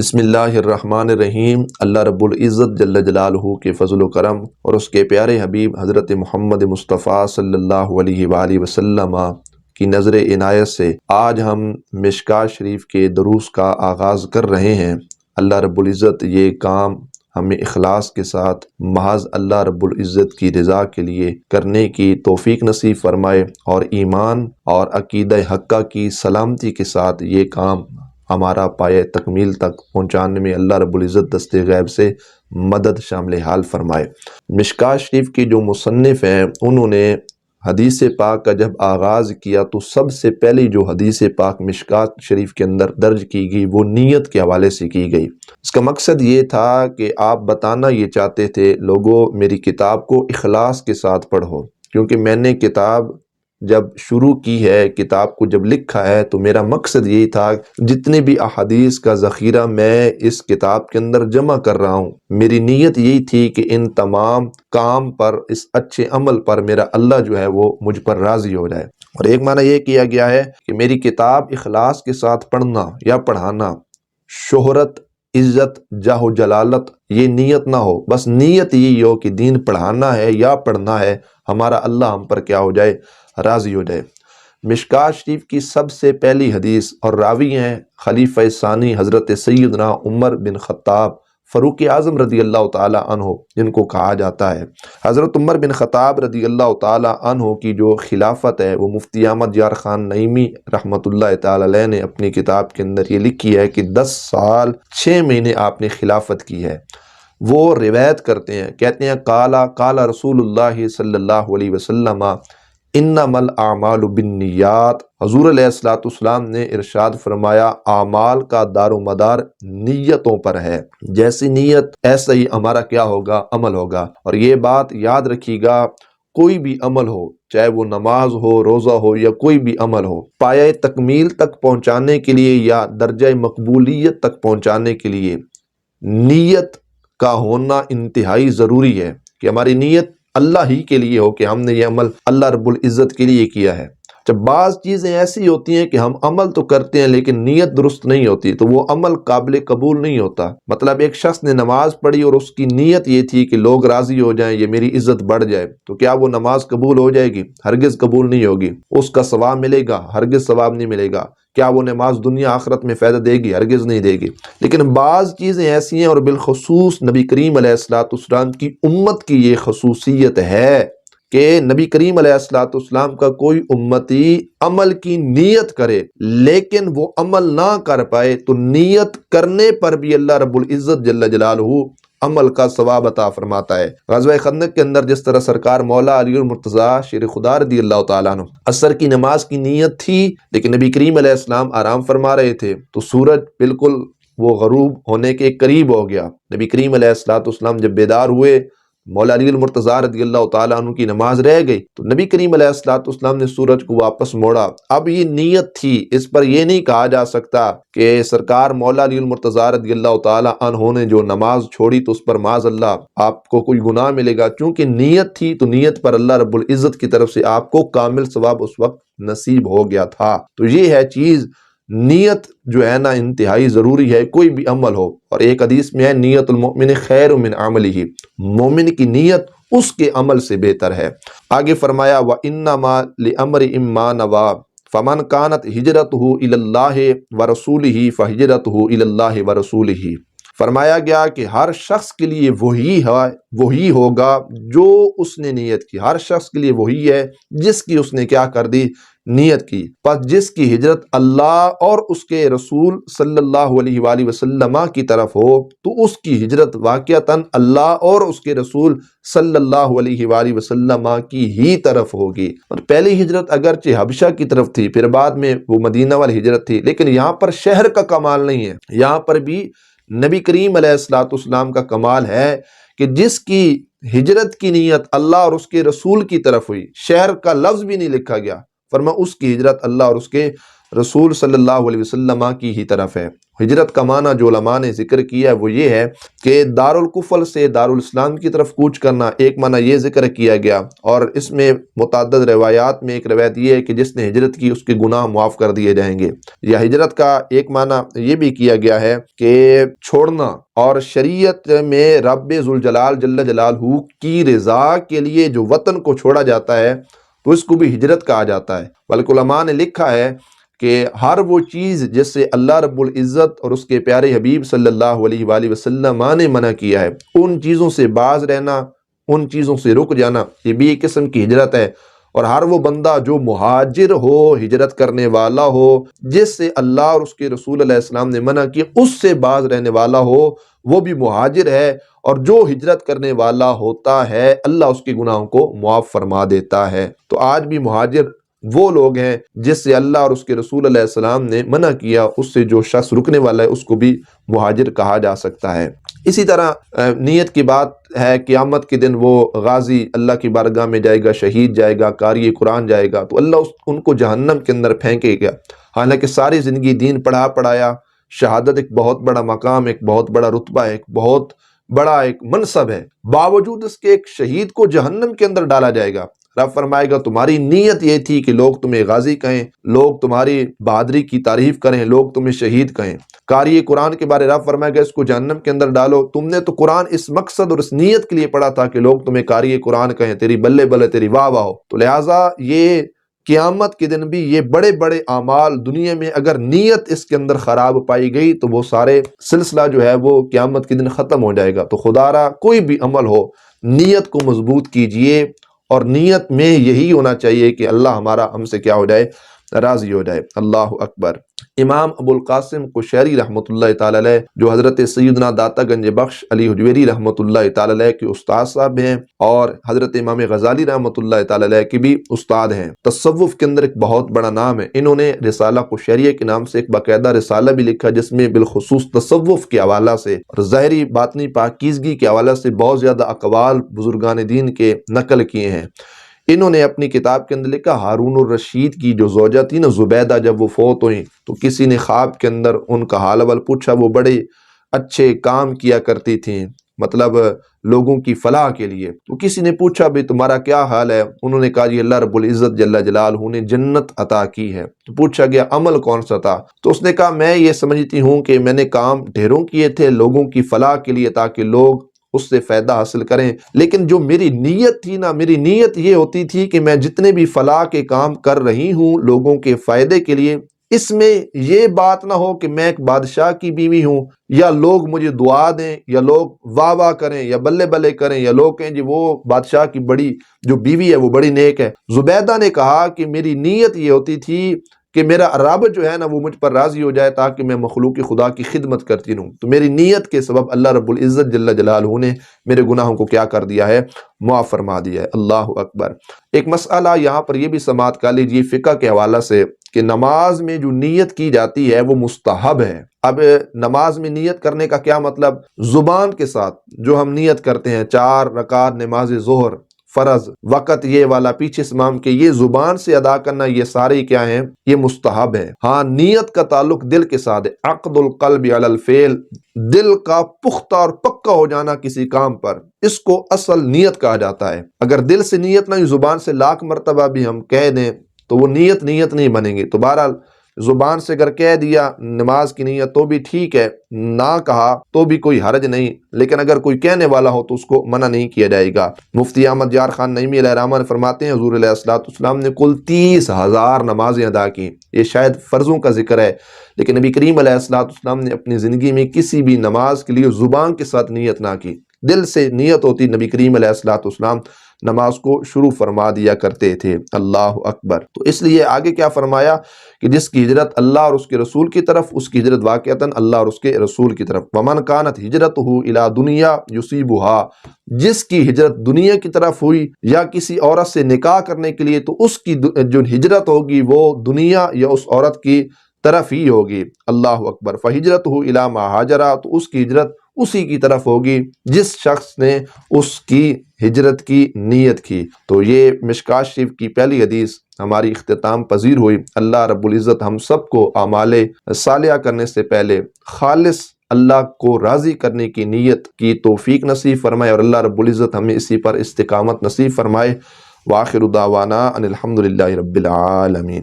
بسم اللہ الرحمن الرحیم۔ اللہ رب العزت جل جلالہ کے فضل و کرم اور اس کے پیارے حبیب حضرت محمد مصطفیٰ صلی اللہ علیہ وآلہ وسلم کی نظر عنایت سے آج ہم مشکوٰۃ شریف کے دروس کا آغاز کر رہے ہیں۔ اللہ رب العزت یہ کام ہمیں اخلاص کے ساتھ محض اللہ رب العزت کی رضا کے لیے کرنے کی توفیق نصیب فرمائے، اور ایمان اور عقیدہ حقہ کی سلامتی کے ساتھ یہ کام ہمارا پائے تکمیل تک پہنچانے میں اللہ رب العزت دست غیب سے مدد شامل حال فرمائے۔ مشکوٰۃ شریف کی جو مصنف ہیں انہوں نے حدیث پاک کا جب آغاز کیا تو سب سے پہلی جو حدیث پاک مشکوٰۃ شریف کے اندر درج کی گئی وہ نیت کے حوالے سے کی گئی۔ اس کا مقصد یہ تھا کہ آپ بتانا یہ چاہتے تھے لوگوں میری کتاب کو اخلاص کے ساتھ پڑھو، کیونکہ میں نے کتاب جب شروع کی ہے، کتاب کو جب لکھا ہے تو میرا مقصد یہی تھا جتنے بھی احادیث کا ذخیرہ میں اس کتاب کے اندر جمع کر رہا ہوں، میری نیت یہی تھی کہ ان تمام کام پر، اس اچھے عمل پر میرا اللہ جو ہے وہ مجھ پر راضی ہو جائے۔ اور ایک معنی یہ کیا گیا ہے کہ میری کتاب اخلاص کے ساتھ پڑھنا یا پڑھانا، شہرت، عزت، جاہ و جلالت یہ نیت نہ ہو، بس نیت یہی ہو کہ دین پڑھانا ہے یا پڑھنا ہے، ہمارا اللہ ہم پر کیا ہو جائے، راضی ہو جائے۔ مشکوٰۃ شریف کی سب سے پہلی حدیث اور راوی ہیں خلیفہ ثانی حضرت سیدنا عمر بن خطاب فاروق اعظم رضی اللہ تعالی عنہ جن کو کہا جاتا ہے۔ حضرت عمر بن خطاب رضی اللہ تعالی عنہ کی جو خلافت ہے وہ مفتی احمد یار خان نعیمی رحمۃ اللہ تعالی علیہ نے اپنی کتاب کے اندر یہ لکھی ہے کہ 10 سال 6 مہینے آپ نے خلافت کی ہے۔ وہ روایت کرتے ہیں، کہتے ہیں قال رسول اللہ صلی اللہ علیہ وسلم انما الاعمال بالنیات، حضور علیہ السلام نے ارشاد فرمایا اعمال کا دار و مدار نیتوں پر ہے، جیسی نیت ایسا ہی ہمارا کیا ہوگا، عمل ہوگا۔ اور یہ بات یاد رکھیے گا، کوئی بھی عمل ہو، چاہے وہ نماز ہو، روزہ ہو، یا کوئی بھی عمل ہو، پایہ تکمیل تک پہنچانے کے لیے یا درجہ مقبولیت تک پہنچانے کے لیے نیت کا ہونا انتہائی ضروری ہے، کہ ہماری نیت اللہ ہی کے لیے ہو کہ ہم نے یہ عمل اللہ رب العزت کے لیے کیا ہے۔ جب بعض چیزیں ایسی ہوتی ہیں کہ ہم عمل تو کرتے ہیں لیکن نیت درست نہیں ہوتی تو وہ عمل قابل قبول نہیں ہوتا۔ مطلب ایک شخص نے نماز پڑھی اور اس کی نیت یہ تھی کہ لوگ راضی ہو جائیں، یہ میری عزت بڑھ جائے، تو کیا وہ نماز قبول ہو جائے گی؟ ہرگز قبول نہیں ہوگی۔ اس کا ثواب ملے گا؟ ہرگز ثواب نہیں ملے گا۔ کیا وہ نماز دنیا آخرت میں فائدہ دے گی؟ ہرگز نہیں دے گی۔ لیکن بعض چیزیں ایسی ہیں، اور بالخصوص نبی کریم علیہ السلام کی امت کی یہ خصوصیت ہے کہ نبی کریم علیہ السلام کا کوئی امتی عمل کی نیت کرے لیکن وہ عمل نہ کر پائے تو نیت کرنے پر بھی اللہ رب العزت جل جلالہ عمل کا ثواب عطا فرماتا ہے۔ غزوہ خندق کے اندر جس طرح سرکار مولا علی المرتضیٰ شیر خدا رضی اللہ تعالیٰ عنہ عصر کی نماز کی نیت تھی، لیکن نبی کریم علیہ السلام آرام فرما رہے تھے تو سورج بالکل وہ غروب ہونے کے قریب ہو گیا۔ نبی کریم علیہ السلام جب بیدار ہوئے، مولا علی المرتضیٰ رضی اللہ تعالیٰ عنہ کی نماز رہ گئی تو نبی کریم علیہ السلام نے سورج کو واپس موڑا۔ اب یہ نیت تھی، اس پر یہ نہیں کہا جا سکتا کہ سرکار مولا علی المرتضیٰ رضی اللہ تعالیٰ عنہ نے جو نماز چھوڑی تو اس پر معاذ اللہ آپ کو کوئی گناہ ملے گا، چونکہ نیت تھی تو نیت پر اللہ رب العزت کی طرف سے آپ کو کامل ثواب اس وقت نصیب ہو گیا تھا۔ تو یہ ہے چیز، نیت جو ہے نا انتہائی ضروری ہے، کوئی بھی عمل ہو۔ اور ایک حدیث میں ہے نیت المؤمن خیر من عملہ، مومن کی نیت اس کے عمل سے بہتر ہے۔ آگے فرمایا وَإِنَّمَا لِأَمْرِ مَا نَوَىٰ فَمَنْ كَانَتْ هِجْرَتُهُ إِلَى اللَّهِ وَرَسُولِهِ فَهِجْرَتُهُ إِلَى اللَّهِ وَرَسُولِهِ۔ فرمایا گیا کہ ہر شخص کے لیے وہی ہوگا جو اس نے نیت کی، ہر شخص کے لیے وہی ہے جس کی اس نے کیا کر دی، نیت کی۔ پس جس کی ہجرت اللہ اور اس کے رسول صلی اللہ علیہ وآلہ وسلم کی طرف ہو تو اس کی ہجرت واقعتاً اللہ اور اس کے رسول صلی اللہ علیہ وآلہ وسلم کی ہی طرف ہوگی۔ اور پہلی ہجرت اگرچہ حبشہ کی طرف تھی، پھر بعد میں وہ مدینہ والی ہجرت تھی، لیکن یہاں پر شہر کا کمال نہیں ہے، یہاں پر بھی نبی کریم علیہ السلام کا کمال ہے کہ جس کی ہجرت کی نیت اللہ اور اس کے رسول کی طرف ہوئی، شہر کا لفظ بھی نہیں لکھا گیا، فرما اس کی ہجرت اللہ اور اس کے रसूल सल्लल्लाहु अलैहि वसल्लम की ही तरफ है। हिजरत का माना जो उलमा ने जिक्र किया है वो ये है कि दारुल कुफल से दारुल इस्लाम की तरफ कूच करना, एक माना ये जिक्र किया गया। और इसमें मुतअद्दिद रिवायात में एक रिवायत ये है कि जिसने हिजरत की उसके गुनाह माफ़ कर दिए जाएंगे। या हिजरत का एक माना ये भी किया गया है कि छोड़ना, और शरीयत में रब्बे जुल जलाल जल्ल जलालहू की रज़ा के लिए जो वतन को छोड़ा जाता है तो इसको भी हिजरत कहा जाता है। बल्कि उलमा ने लिखा है कि हर वो चीज़ जिससे अल्लाह रब्बुल इज़्ज़त और उसके प्यारे हबीब सल्लल्लाहु अलैहि वसल्लम ने मना किया है, उन चीज़ों से बाज रहना, उन चीज़ों से रुक जाना, ये भी एक किस्म की हिजरत है। और हर वो बंदा जो मुहाजिर हो, हिजरत करने वाला हो, जिससे अल्लाह और उसके रसूल अलैहि सलाम ने मना किया उससे बाज रहने वाला हो, वो भी मुहाजिर है। और जो हिजरत करने वाला होता है अल्लाह उसके गुनाहों को मुआफ़ फरमा देता है। तो आज भी मुहाजिर वो लोग हैं जिससे अल्लाह और उसके रसूल अलैहि सलाम ने मना किया, उससे जो शख्स रुकने वाला है उसको भी मुहाजिर कहा जा सकता है। इसी तरह नीयत की बात है, क़यामत के दिन वो गाजी अल्लाह की बारगाह में जाएगा, शहीद जाएगा, कारी कुरान जाएगा, तो अल्लाह उनको जहन्नम के अंदर फेंकेगा। हालांकि सारी ज़िंदगी दीन पढ़ाया, शहादत एक बहुत बड़ा मकाम, एक बहुत बड़ा रुतबा है, एक बहुत बड़ा एक मनसब है, बावजूद इसके एक शहीद को जहन्नम के अंदर डाला जाएगा। रब फरमाएगा तुम्हारी नीयत ये थी कि लोग तुम्हें गाजी कहें, लोग तुम्हारी बहादुरी की तारीफ करें, लोग तुम्हें शहीद कहें। कारी कुरान के बारे रब फरमाएगा इसको जहन्नम के अंदर डालो, तुमने तो कुरान इस मकसद और इस नीयत के लिए पढ़ा था कि लोग तुम्हें कारी कुरान कहें, तेरी बल्ले बल्ले, तेरी वाह वाह हो। तो लिहाजा ये क़यामत के दिन भी ये बड़े बड़े आमाल दुनिया में अगर नीयत इसके अंदर ख़राब पाई गई तो वो सारे सिलसिला जो है वो क़यामत के दिन ख़त्म हो जाएगा। तो खुदारा कोई भी अमल हो, नीयत को मजबूत कीजिए, और नीयत में यही होना चाहिए कि अल्लाह हमारा हमसे क्या हो जाए, राज़ी हो जाए। अल्लाह अकबर। इमाम अबुल कासिम कुशैरी रहमतुल्लाह ताला अलैह, जो हज़रत सैयदना दाता गंज बख्श अली हुजवेरी रहमतुल्लाह ताला अलैह के उस्ताद साहब हैं, और हज़रत इमाम गज़ाली रहमतुल्लाह ताला अलैह के भी उस्ताद हैं। तसव्वुफ़ के अंदर एक बहुत बड़ा नाम है। इन्होंने रिसाला कुशैरिया के नाम से एक बाकायदा रिसाला भी लिखा, जिसमें बिलखुसूस तसव्वुफ़ के हवाला से और ज़ाहिरी बातनी पाकीज़गी के हवाला से बहुत ज़्यादा अक़वाल बुज़ुर्गान दीन के नकल किए हैं। इन्होंने अपनी किताब के अंदर लिखा, हारून रशीद की जो ज़ौजा थी ना ज़ुबैदा, जब वो फौत हुई तो किसी ने ख्वाब के अंदर उनका हाल अवल पूछा। वो बड़े अच्छे काम किया करती थी, मतलब लोगों की फलाह के लिए। तो किसी ने पूछा भाई तुम्हारा क्या हाल है? उन्होंने कहा जी अल्लाह रब्बुल इज़्ज़त जल्ल जलालहू ने जन्नत अता की है। तो पूछा गया अमल कौन सा था? तो उसने कहा मैं ये समझती हूँ कि मैंने काम ढेरों किए थे लोगों की फलाह के लिए, ताकि लोग उससे फ़ायदा हासिल करें, लेकिन जो मेरी नीयत थी ना, मेरी नीयत ये होती थी कि मैं जितने भी फलाह के काम कर रही हूँ लोगों के फ़ायदे के लिए, इसमें ये बात ना हो कि मैं एक बादशाह की बीवी हूँ, या लोग मुझे दुआ दें, या लोग वाह वाह करें, या बल्ले बल्ले करें, या लोग कहें जी वो बादशाह की बड़ी जो बीवी है वो बड़ी नेक है। ज़ुबैदा ने कहा कि मेरी नीयत ये होती थी कि मेरा रब जो है ना वो मुझ पर राज़ी हो जाए, ताकि मैं मखलूक खुदा की खिदमत करती रहूँ। तो मेरी नीयत के सबब अल्लाह रब्बुल इज़्ज़त जल्ल जलालहू ने मेरे गुनाहों को क्या कर दिया है, मुआफ़ फरमा दिया है। अल्लाह अकबर। एक मसला यहाँ पर यह भी समात कर लीजिए फ़िक़्ह के हवाला से कि नमाज में जो नीयत की जाती है वो मुस्तहब है। अब नमाज में नियत करने का क्या मतलब? ज़ुबान के साथ जो हम नियत करते हैं 4 रकात नमाज ज़ोहर फ़र्ज वक़्त ये वाला पीछे इमाम के, ये ज़ुबान से अदा करना, ये सारे क्या हैं, ये मुस्तहब है। हाँ, नियत का ताल्लुक दिल के साथ है। अक़्दुल क़ल्बि अलल फ़िअल, दिल का पुख्ता और पक्का हो जाना किसी काम पर, इसको असल नियत कहा जाता है। अगर दिल से नियत नहीं, ज़ुबान से लाख मरतबा भी हम कह दें तो वो नियत नहीं बनेंगे। तो बहरहाल ज़ुबान से अगर कह दिया नमाज की नियत तो भी ठीक है, ना कहा तो भी कोई हर्ज नहीं, लेकिन अगर कोई कहने वाला हो तो उसको मना नहीं किया जाएगा। मुफ्ती अहमद यार खान नईमी अलैहिर्रहमा ने फरमाते हैं हुज़ूर अलैहिस्सलाम ने कुल 30,000 नमाजें अदा की। ये शायद फ़र्ज़ों का जिक्र है, लेकिन नबी करीम अलैहिस्सलाम ने अपनी ज़िंदगी में किसी भी नमाज के लिए ज़ुबान के साथ नियत ना की, दिल से नियत होती, नबी करीम अलैहिस्सलाम नमाज को शुरू फरमा दिया करते थे। अल्लाह अकबर। तो इसलिए आगे क्या फरमाया कि जिसकी हिजरत अल्लाह और उसके रसूल की तरफ, उसकी हिजरत वाक़अतन अल्लाह और उसके रसूल की तरफ। वमन कानत हिजरतहु इला दुनिया युसीबुहा, जिसकी हिजरत दुनिया की तरफ हुई या किसी औरत से निकाह करने के लिए, तो उसकी जो हिजरत होगी वो दुनिया या उस औरत की तरफ ही होगी। अल्लाह अकबर। फ़हिजरतहु इला मा हाजरा, तो उसकी हिजरत اسی کی طرف ہوگی جس شخص نے اس کی ہجرت کی نیت کی۔ تو یہ مشکوٰۃ شریف کی پہلی حدیث ہماری اختتام پذیر ہوئی۔ اللہ رب العزت ہم سب کو اعمال صالحہ کرنے سے پہلے خالص اللہ کو راضی کرنے کی نیت کی توفیق نصیب فرمائے، اور اللہ رب العزت ہمیں اسی پر استقامت نصیب فرمائے۔ وآخر دعوانا ان الحمد للہ رب العالمین۔